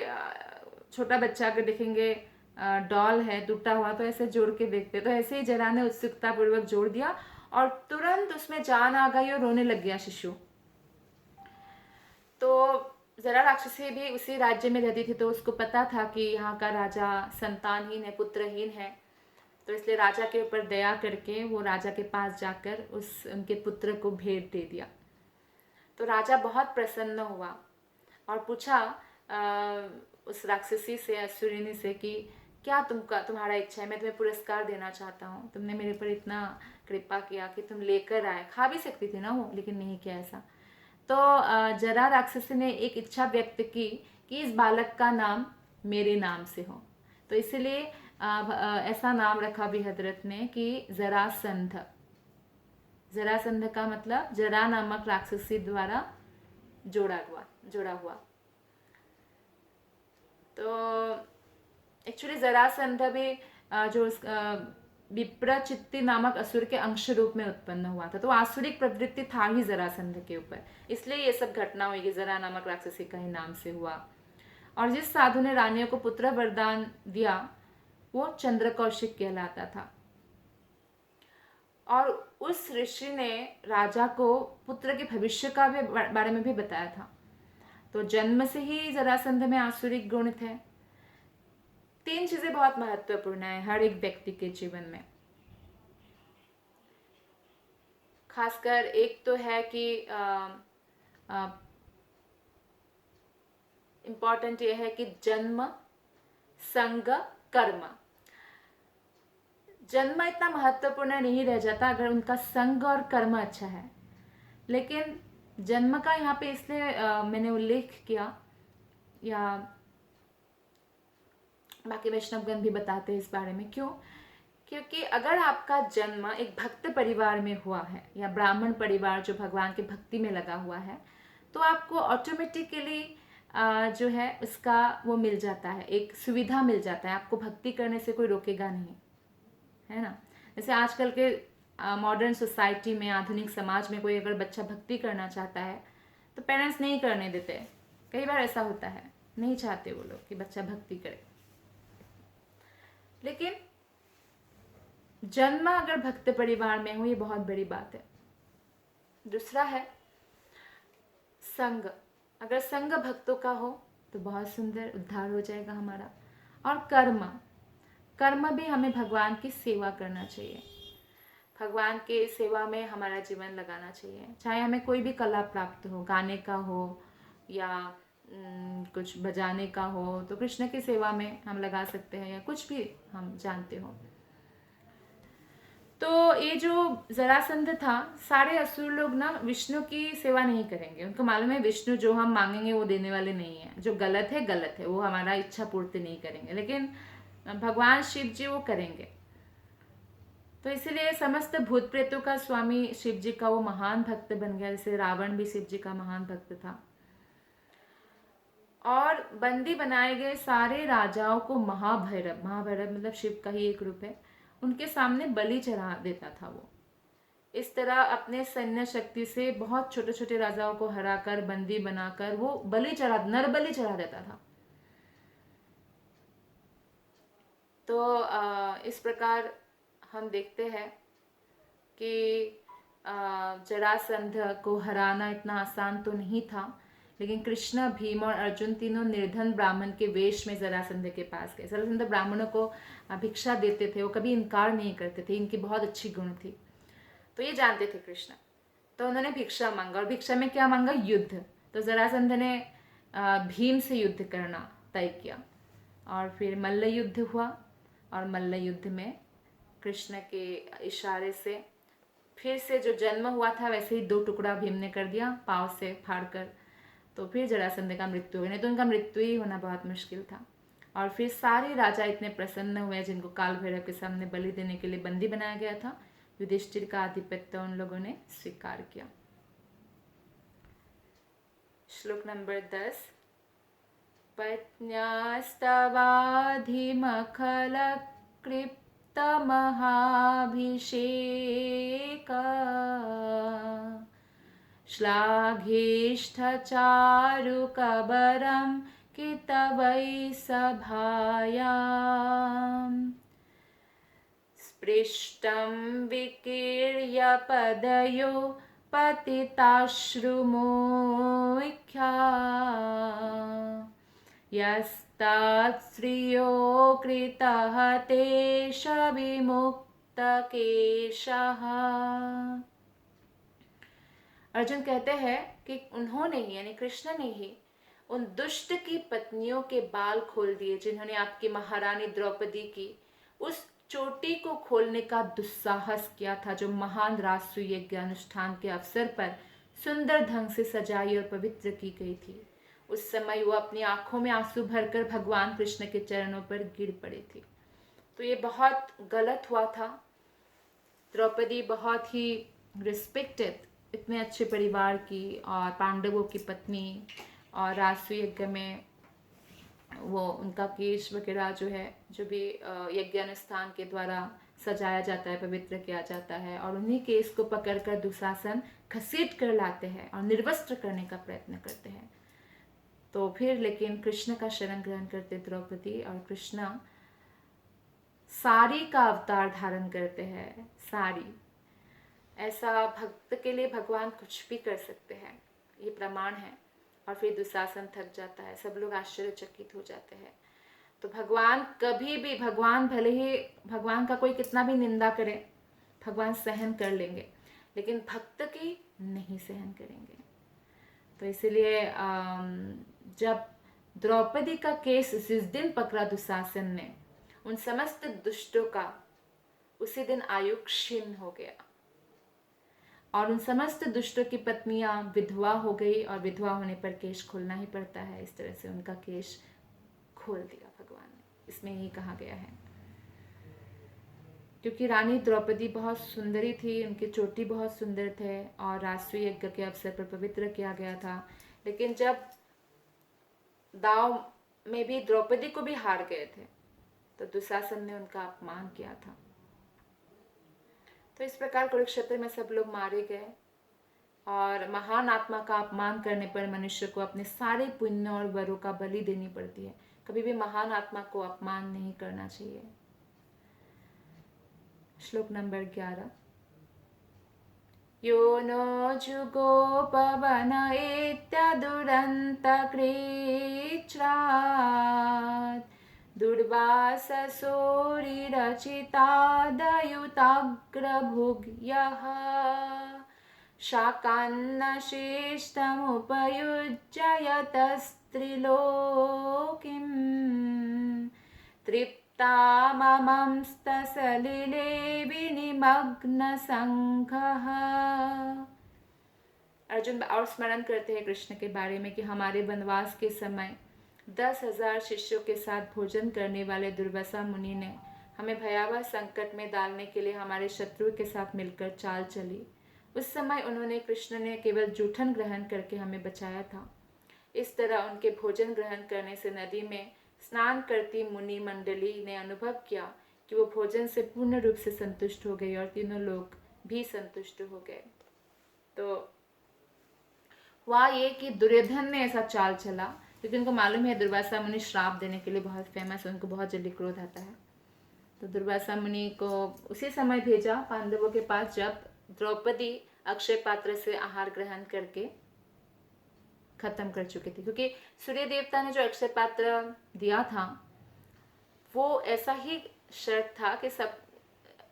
S1: छोटा बच्चा अगर देखेंगे डॉल है टूटा हुआ तो ऐसे जोड़ के देखते, तो ऐसे ही जरा ने उत्सुकता पूर्वक जोड़ दिया और तुरंत उसमें जान आ गई और रोने लग गया शिशु। तो जरा राक्षसी भी उसी राज्य में रहती थी, तो उसको पता था कि यहाँ का राजा संतानहीन है, पुत्रहीन है। तो इसलिए राजा के ऊपर दया करके वो राजा के पास जाकर उनके पुत्र को भेंट दे दिया। तो राजा बहुत प्रसन्न हुआ और पूछा उस राक्षसी से, असुरिनी से, कि क्या तुम्हारा इच्छा है, मैं तुम्हें पुरस्कार देना चाहता हूँ, तुमने मेरे पर इतना कृपा किया कि तुम लेकर आए। खा भी सकती थी ना वो, लेकिन नहीं किया ऐसा। तो जरा राक्षसी ने एक इच्छा व्यक्त की कि इस बालक का नाम मेरे नाम से हो। तो इसलिए ऐसा नाम रखा भी हजरत ने कि जरासंध। जरासंध का मतलब जरा नामक राक्षसी द्वारा जोड़ा हुआ। तो एक्चुअली जरासंध भी जो विप्रचित्ति नामक असुर के अंश रूप में उत्पन्न हुआ था। तो आसुरिक प्रवृत्ति था ही जरासंध के ऊपर, इसलिए ये सब घटना हुई कि जरा नामक राक्षसी का ही नाम से हुआ। और जिस साधु ने रानियों को पुत्र वरदान दिया वो चंद्रकौशिक कहलाता था। और उस ऋषि ने राजा को पुत्र के भविष्य का भी बारे में भी बताया था। तो जन्म से ही जरासंध में आसुरिक गुण थे। 3 चीजें बहुत महत्वपूर्ण है हर एक व्यक्ति के जीवन में। खासकर एक तो है कि इम्पॉर्टेंट ये है कि जन्म, संग, कर्म। जन्म इतना महत्वपूर्ण नहीं रह जाता अगर उनका संग और कर्म अच्छा है। लेकिन जन्म का यहाँ पे इसलिए मैंने उल्लेख किया, या बाकी वैष्णवगण भी बताते हैं इस बारे में, क्यों? क्योंकि अगर आपका जन्म एक भक्त परिवार में हुआ है या ब्राह्मण परिवार जो भगवान के भक्ति में लगा हुआ है, तो आपको ऑटोमेटिकली जो है उसका वो मिल जाता है, एक सुविधा मिल जाता है। आपको भक्ति करने से कोई रोकेगा नहीं, है ना। जैसे आजकल के मॉडर्न सोसाइटी में, आधुनिक समाज में कोई अगर बच्चा भक्ति करना चाहता है तो पेरेंट्स नहीं करने देते। कई बार ऐसा होता है, नहीं चाहते वो लोग कि बच्चा भक्ति करे। लेकिन जन्म अगर भक्त परिवार में हो, ये बहुत बड़ी बात है। दूसरा है संग। अगर संग भक्तों का हो तो बहुत सुंदर उद्धार हो जाएगा हमारा। और कर्म भी हमें भगवान की सेवा करना चाहिए, भगवान के सेवा में हमारा जीवन लगाना चाहिए। चाहे हमें कोई भी कला प्राप्त हो, गाने का हो या कुछ बजाने का हो, तो कृष्ण की सेवा में हम लगा सकते हैं, या कुछ भी हम जानते हो। तो ये जो जरासंध था, सारे असुर लोग ना विष्णु की सेवा नहीं करेंगे। उनको मालूम है विष्णु जो हम मांगेंगे वो देने वाले नहीं है, जो गलत है, वो हमारा इच्छा पूर्ति नहीं करेंगे। लेकिन भगवान शिव जी वो करेंगे। तो इसीलिए समस्त भूत प्रेतों का स्वामी शिव जी का वो महान भक्त बन गया। जैसे रावण भी शिव जी का महान भक्त था। और बंदी बनाए गए सारे राजाओं को महाभैरव मतलब शिव का ही एक रूप है, उनके सामने बलि चढ़ा देता था वो। इस तरह अपने सैन्य शक्ति से बहुत छोटे छोटे राजाओं को हराकर, बंदी बनाकर वो नर बलि चढ़ा देता था। तो इस प्रकार हम देखते हैं कि जरासंध को हराना इतना आसान तो नहीं था। लेकिन कृष्ण, भीम और अर्जुन तीनों निर्धन ब्राह्मण के वेश में जरासंध के पास गए। जरासंध ब्राह्मणों को भिक्षा देते थे, वो कभी इनकार नहीं करते थे, इनकी बहुत अच्छी गुण थी। तो ये जानते थे कृष्ण। तो उन्होंने भिक्षा मांगा, और भिक्षा में क्या मांगा? युद्ध। तो जरासंध ने भीम से युद्ध करना तय किया। और फिर मल्ल युद्ध हुआ, और मल्ल युद्ध में कृष्ण के इशारे से फिर से जो जन्म हुआ था वैसे ही 2 टुकड़ा भीम ने कर दिया, पाँव से फाड़कर। तो फिर जरासंध का मृत्यु हो गया, नहीं तो उनका मृत्यु ही होना बहुत मुश्किल था। और फिर सारे राजा इतने प्रसन्न हुए जिनको काल भैरव के सामने बलि देने के लिए बंदी बनाया गया था। युधिष्ठिर का आधिपत्य उन लोगों ने स्वीकार किया। श्लोक नंबर 10। पत्न्यास्तवाधिमखल कृप्त महाभिषेक श्लाघिष्ठ चारुकबरं कितवै सभायाम् स्पृष्टं विकीर्य पदयो पतिताश्रुमोख्या यस्तात्श्रियो कृतः तेष विमुक्तकेशः। अर्जुन कहते हैं कि उन्होंने ही, यानी कृष्ण ने ही उन दुष्ट की पत्नियों के बाल खोल दिए जिन्होंने आपकी महारानी द्रौपदी की उस चोटी को खोलने का दुस्साहस किया था, जो महान राजसूय यज्ञ अनुष्ठान के अवसर पर सुंदर ढंग से सजाई और पवित्र की गई थी। उस समय वो अपनी आंखों में आंसू भरकर भगवान कृष्ण के चरणों पर गिर पड़ी थी। तो ये बहुत गलत हुआ था। द्रौपदी बहुत ही रिस्पेक्टेड, इतने अच्छे परिवार की और पांडवों की पत्नी, और राजसूय यज्ञ में वो उनका केश वगैरह जो है, जो भी यज्ञ अनुष्ठान के द्वारा सजाया जाता है, पवित्र किया जाता है, और उन्हीं केस को पकड़कर दुशासन घसीट कर लाते हैं और निर्वस्त्र करने का प्रयत्न करते हैं। तो फिर लेकिन कृष्ण का शरण ग्रहण करते द्रौपदी, और कृष्ण साड़ी का अवतार धारण करते हैं। साड़ी, ऐसा भक्त के लिए भगवान कुछ भी कर सकते हैं, ये प्रमाण है। और फिर दुशासन थक जाता है, सब लोग आश्चर्यचकित हो जाते हैं। तो भगवान कभी भी, भगवान भले ही भगवान का कोई कितना भी निंदा करे, भगवान सहन कर लेंगे, लेकिन भक्त की नहीं सहन करेंगे। तो इसीलिए जब द्रौपदी का केस जिस दिन पकड़ा दुशासन ने, उन समस्त दुष्टों का उसी दिन आयु क्षीण हो गया और उन समस्त दुष्टों की पत्नियां विधवा हो गई, और विधवा होने पर केश खोलना ही पड़ता है। इस तरह से उनका केश खोल दिया भगवान ने, इसमें यही कहा गया है। क्योंकि रानी द्रौपदी बहुत सुंदरी थी, उनकी चोटी बहुत सुंदर थे, और राजसूय यज्ञ के अवसर पर पवित्र किया गया था। लेकिन जब दाव में भी द्रौपदी को भी हार गए थे, तो दुशासन ने उनका अपमान किया था। तो इस प्रकार कुरुक्षेत्र में सब लोग मारे गए, और महान आत्मा का अपमान करने पर मनुष्य को अपने सारे पुण्य और वरों का बलि देनी पड़ती है। कभी भी महान आत्मा को अपमान नहीं करना चाहिए। श्लोक नंबर 11। यो नो जुगोपवन इत्यादुरन्त कृच्छ्रात् दुर्वाससोरिरचितादयुताग्रभुग्यः शाकान्नशिष्टमुपयुज्य यतस्त्रिलोकीम् तृप्ताममंस्तसलिले विनिमग्नसङ्घः। अर्जुन और स्मरण करते हैं कृष्ण के बारे में कि हमारे वनवास के समय 10,000 शिष्यों के साथ भोजन करने वाले दुर्वासा मुनि ने हमें भयावह संकट में डालने के लिए हमारे शत्रु के साथ मिलकर चाल चली। उस समय उन्होंने, कृष्ण ने केवल जूठन ग्रहण करके हमें बचाया था। इस तरह उनके भोजन ग्रहण करने से नदी में स्नान करती मुनि मंडली ने अनुभव किया कि वो भोजन से पूर्ण रूप से संतुष्ट हो गई, और तीनों लोग भी संतुष्ट हो गए। तो हुआ ये कि दुर्योधन ने ऐसा चाल चला, क्योंकि उनको मालूम है दुर्वासा मुनि श्राप देने के लिए बहुत फेमस है, उनको बहुत जल्दी क्रोध आता है। तो दुर्वासा मुनि को उसी समय भेजा पांडवों के पास जब द्रौपदी अक्षय पात्र से आहार ग्रहण करके खत्म कर चुके थे। क्योंकि सूर्य देवता ने जो अक्षय पात्र दिया था वो ऐसा ही शर्त था कि सब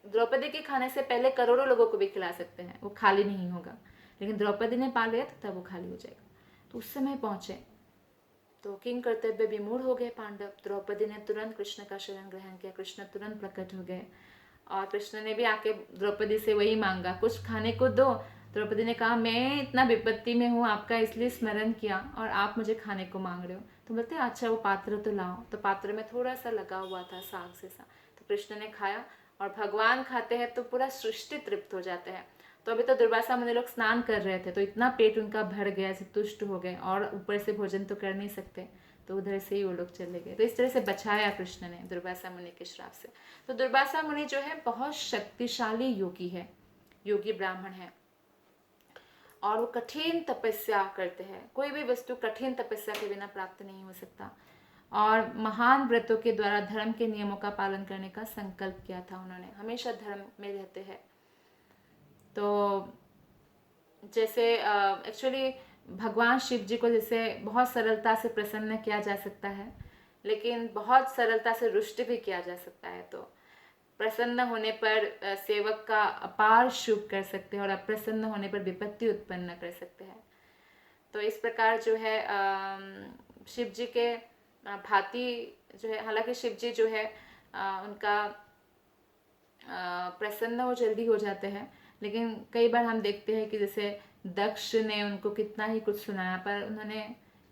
S1: द्रौपदी के खाने से पहले करोड़ों लोगों को भी खिला सकते हैं, वो खाली नहीं होगा। लेकिन द्रौपदी ने पा लिया तो तब वो खाली हो जाएगा। तो उस समय पहुंचे तो किंग कर्तव्य विमूढ़ हो गए पांडव। द्रौपदी ने तुरंत कृष्ण का शरण ग्रहण किया, कृष्ण तुरंत प्रकट हो गए, और कृष्ण ने भी आके द्रौपदी से वही मांगा, कुछ खाने को दो। द्रौपदी ने कहा, मैं इतना विपत्ति में हूँ, आपका इसलिए स्मरण किया और आप मुझे खाने को मांग रहे हो। तो बोलते अच्छा वो पात्र तो लाओ। तो पात्र में थोड़ा सा लगा हुआ था साग से सा, तो कृष्ण ने खाया। और भगवान खाते हैं तो पूरा सृष्टि तृप्त हो जाते हैं। तो अभी तो दुर्वासा मुनि लोग स्नान कर रहे थे, तो इतना पेट उनका भर गया, से तुष्ट हो गए, और ऊपर से भोजन तो कर नहीं सकते, तो उधर से ही वो लोग चले गए। तो इस तरह से बचाया कृष्ण ने दुर्वासा मुनि के श्राप से। तो दुर्वासा मुनि जो है बहुत शक्तिशाली योगी है, योगी ब्राह्मण है, और वो कठिन तपस्या करते हैं। कोई भी वस्तु कठिन तपस्या के बिना प्राप्त नहीं हो सकता, और महान व्रतों के द्वारा धर्म के नियमों का पालन करने का संकल्प किया था उन्होंने। हमेशा धर्म में रहते हैं। तो जैसे एक्चुअली भगवान शिव जी को जैसे बहुत सरलता से प्रसन्न किया जा सकता है, लेकिन बहुत सरलता से रुष्ट भी किया जा सकता है। तो प्रसन्न होने पर सेवक का अपार शुभ कर सकते हैं, और अप्रसन्न होने पर विपत्ति उत्पन्न कर सकते हैं। तो इस प्रकार जो है शिव जी के भांति जो है, हालांकि शिव जी जो है उनका प्रसन्न वो जल्दी हो जाते हैं, लेकिन कई बार हम देखते हैं कि जैसे दक्ष ने उनको कितना ही कुछ सुनाया पर उन्होंने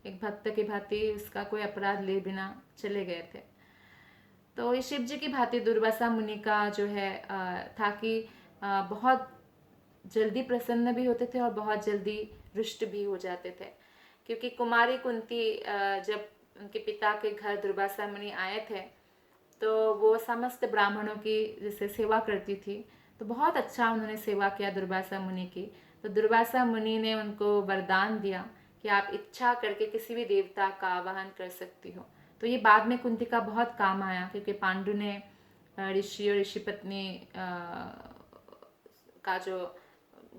S1: एक भक्त की भांति उसका कोई अपराध ले बिना चले गए थे। तो इस शिव जी की भांति दुर्वासा मुनि का जो है था कि बहुत जल्दी प्रसन्न भी होते थे और बहुत जल्दी रुष्ट भी हो जाते थे, क्योंकि कुमारी कुंती जब उनके पिता के घर दुर्वासा मुनि आए थे तो वो समस्त ब्राह्मणों की जैसे सेवा करती थी, तो बहुत अच्छा उन्होंने सेवा किया दुर्वासा मुनि की। तो दुर्वासा मुनि ने उनको वरदान दिया कि आप इच्छा करके किसी भी देवता का आवाहन कर सकती हो। तो ये बाद में कुंती का बहुत काम आया, क्योंकि पांडु ने ऋषि और ऋषि पत्नी का जो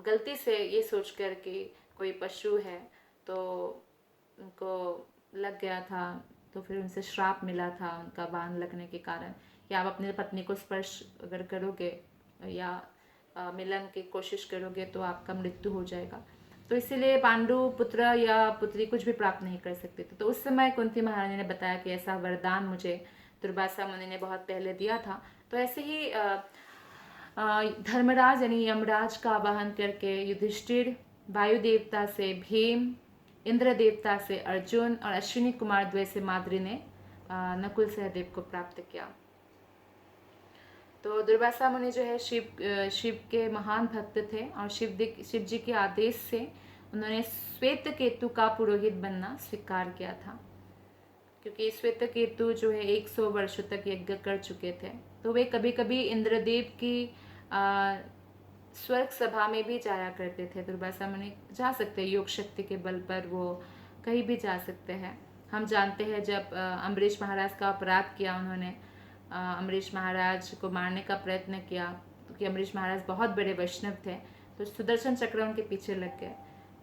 S1: गलती से ये सोच कर कि कोई पशु है तो उनको लग गया था, तो फिर उनसे श्राप मिला था उनका बाण लगने के कारण कि आप अपनी पत्नी को स्पर्श अगर करोगे या मिलन की कोशिश करोगे तो आपका मृत्यु हो जाएगा। तो इसीलिए पांडु पुत्र या पुत्री कुछ भी प्राप्त नहीं कर सकते थे। तो उस समय कुंती महारानी ने बताया कि ऐसा वरदान मुझे दुर्वासा मुनि ने बहुत पहले दिया था। तो ऐसे ही धर्मराज यानी यमराज का आवाहन करके युधिष्ठिर, वायु देवता से भीम, इंद्र देवता से अर्जुन और अश्विनी कुमार द्वय से माद्री ने नकुल सहदेव को प्राप्त किया। तो दुर्वासा मुनि जो है शिव के महान भक्त थे और शिव जी के आदेश से उन्होंने श्वेत केतु का पुरोहित बनना स्वीकार किया था, क्योंकि श्वेत केतु जो है 100 वर्षों तक यज्ञ कर चुके थे। तो वे कभी कभी इंद्रदेव की स्वर्ग सभा में भी जाया करते थे। दुर्वासा मुनि जा सकते हैं, योग शक्ति के बल पर वो कहीं भी जा सकते हैं। हम जानते हैं जब अम्बरीश महाराज का अपराध किया उन्होंने, अम्बरीश महाराज को मारने का प्रयत्न किया, क्योंकि अम्बरीश महाराज बहुत बड़े वैष्णव थे, तो सुदर्शन चक्र उनके पीछे लग गए।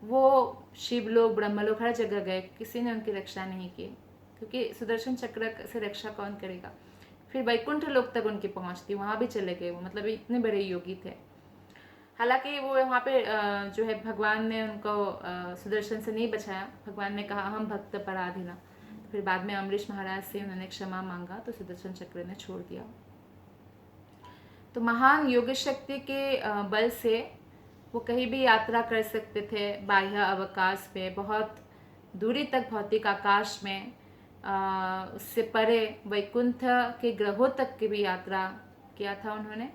S1: वो शिवलोक ब्रह्मलोक हर जगह गए, किसी ने उनकी रक्षा नहीं की, क्योंकि सुदर्शन चक्र से रक्षा कौन करेगा। फिर वैकुंठ लोक तक उनकी पहुंच थी, वहाँ भी चले गए वो, मतलब इतने बड़े योगी थे। हालांकि वो वहाँ पे जो है भगवान ने उनको सुदर्शन से नहीं बचाया। भगवान ने कहा हम भक्त पराधीना। फिर बाद में अम्बरीश महाराज से उन्होंने क्षमा मांगा तो सुदर्शन चक्र ने छोड़ दिया। तो महान योग शक्ति के बल से वो कहीं भी यात्रा कर सकते थे बाह्य अवकाश में, बहुत दूरी तक भौतिक आकाश में, उससे परे वैकुंठ के ग्रहों तक की भी यात्रा किया था उन्होंने।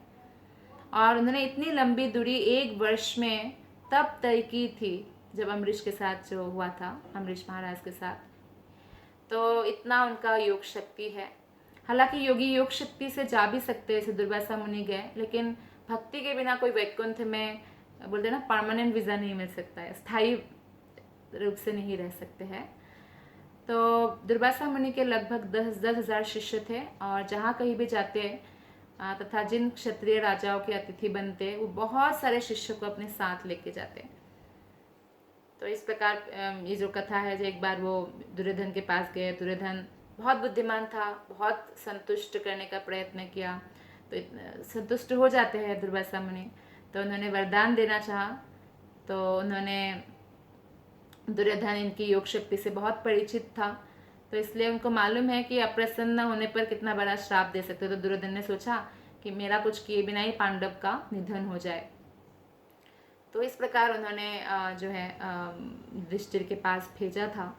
S1: और उन्होंने इतनी लंबी दूरी 1 वर्ष में तब तय की थी जब अम्बरीश के साथ जो हुआ था, अम्बरीश महाराज के साथ। तो इतना उनका योग शक्ति है। हालांकि योगी योग शक्ति से जा भी सकते हैं, जैसे दुर्वासा मुनि गए, लेकिन भक्ति के बिना कोई वैकुंठ में बोलते ना परमानेंट वीज़ा नहीं मिल सकता है, स्थायी रूप से नहीं रह सकते हैं। तो दुर्वासा मुनि के लगभग 10,000 शिष्य थे और जहाँ कहीं भी जाते तथा जिन क्षत्रिय राजाओं के अतिथि बनते वो बहुत सारे शिष्यों को अपने साथ लेके जाते। तो इस प्रकार ये जो कथा है, जो एक बार वो दुर्योधन के पास गए, दुर्योधन बहुत बुद्धिमान था, बहुत संतुष्ट करने का प्रयत्न किया, तो संतुष्ट हो जाते हैं दुर्वासा मुनि। तो उन्होंने वरदान देना चाहा, तो उन्होंने दुर्योधन इनकी योग शक्ति से बहुत परिचित था, तो इसलिए उनको मालूम है कि अप्रसन्न होने पर कितना बड़ा श्राप दे सकते। तो दुर्योधन ने सोचा कि मेरा कुछ किए बिना ही पांडव का निधन हो जाए। तो इस प्रकार उन्होंने जो है युधिष्ठिर के पास भेजा था।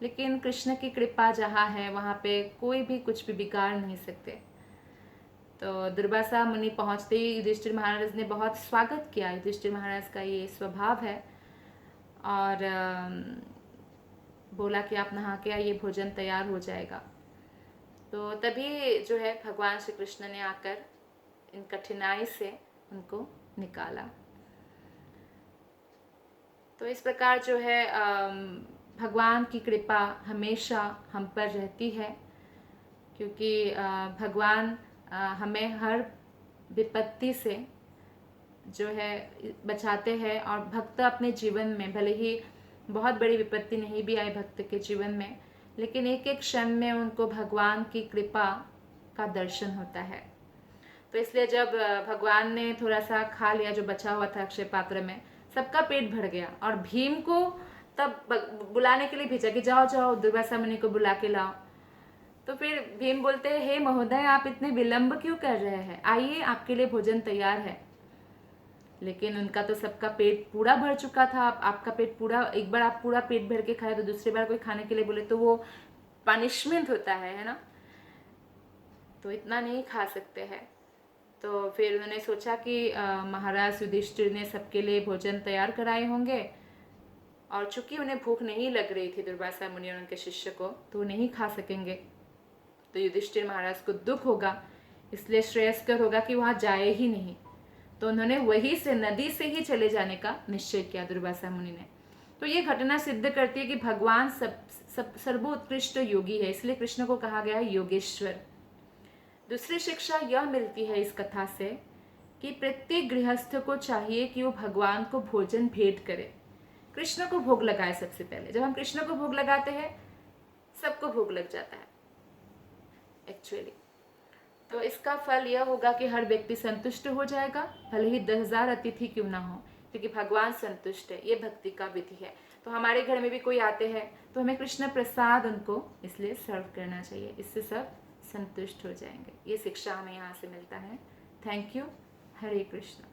S1: लेकिन कृष्ण की कृपा जहाँ है वहाँ पे कोई भी कुछ भी बिगाड़ नहीं सकते। तो दुर्वासा मुनि पहुँचते ही युधिष्ठिर महाराज ने बहुत स्वागत किया। युधिष्ठिर महाराज का ये स्वभाव है, और बोला कि आप नहा के आइए, भोजन तैयार हो जाएगा। तो तभी जो है भगवान श्री कृष्ण ने आकर इन कठिनाई से उनको निकाला। तो इस प्रकार जो है भगवान की कृपा हमेशा हम पर रहती है, क्योंकि भगवान हमें हर विपत्ति से जो है बचाते हैं। और भक्त अपने जीवन में भले ही बहुत बड़ी विपत्ति नहीं भी आए भक्त के जीवन में, लेकिन एक एक क्षण में उनको भगवान की कृपा का दर्शन होता है। तो इसलिए जब भगवान ने थोड़ा सा खा लिया जो बचा हुआ था अक्षय पात्र में, सबका पेट भर गया और भीम को तब बुलाने के लिए भेजा कि जाओ जाओ दुर्वासा मुनि को बुला के लाओ। तो फिर भीम बोलते हैं, हे महोदय, आप इतने विलंब क्यों कर रहे हैं, आइए आपके लिए भोजन तैयार है। लेकिन उनका तो सबका पेट पूरा भर चुका था। आपका पेट पूरा, एक बार आप पूरा पेट भर के खाए तो दूसरी बार कोई खाने के लिए बोले तो वो पनिशमेंट होता है ना, तो इतना नहीं खा सकते हैं। तो फिर उन्होंने सोचा कि महाराज युधिष्ठिर ने सबके लिए भोजन तैयार कराए होंगे, और चूंकि उन्हें भूख नहीं लग रही थी दुर्वासा मुनि और उनके शिष्य को, तो वो नहीं खा सकेंगे। तो युधिष्ठिर महाराज को दुख होगा, इसलिए श्रेयस्कर होगा कि वहाँ जाए ही नहीं। तो उन्होंने वहीं से, नदी से ही चले जाने का निश्चय किया दुर्वासा मुनि ने। तो ये घटना सिद्ध करती है कि भगवान सर्वोत्कृष्ट योगी है, इसलिए कृष्ण को कहा गया है योगेश्वर। दूसरी शिक्षा यह मिलती है इस कथा से कि प्रत्येक गृहस्थ को चाहिए कि वो भगवान को भोजन भेंट करे, कृष्ण को भोग लगाए। सबसे पहले जब हम कृष्ण को भोग लगाते हैं, सबको भोग लग जाता है एक्चुअली। तो इसका फल यह होगा कि हर व्यक्ति संतुष्ट हो जाएगा, भले ही 10,000 अतिथि क्यों ना हो, क्योंकि भगवान संतुष्ट है। ये भक्ति का विधि है। तो हमारे घर में भी कोई आते हैं तो हमें कृष्ण प्रसाद उनको इसलिए सर्व करना चाहिए, इससे सब संतुष्ट हो जाएंगे। ये शिक्षा हमें यहाँ से मिलता है। Thank you. हरे कृष्ण।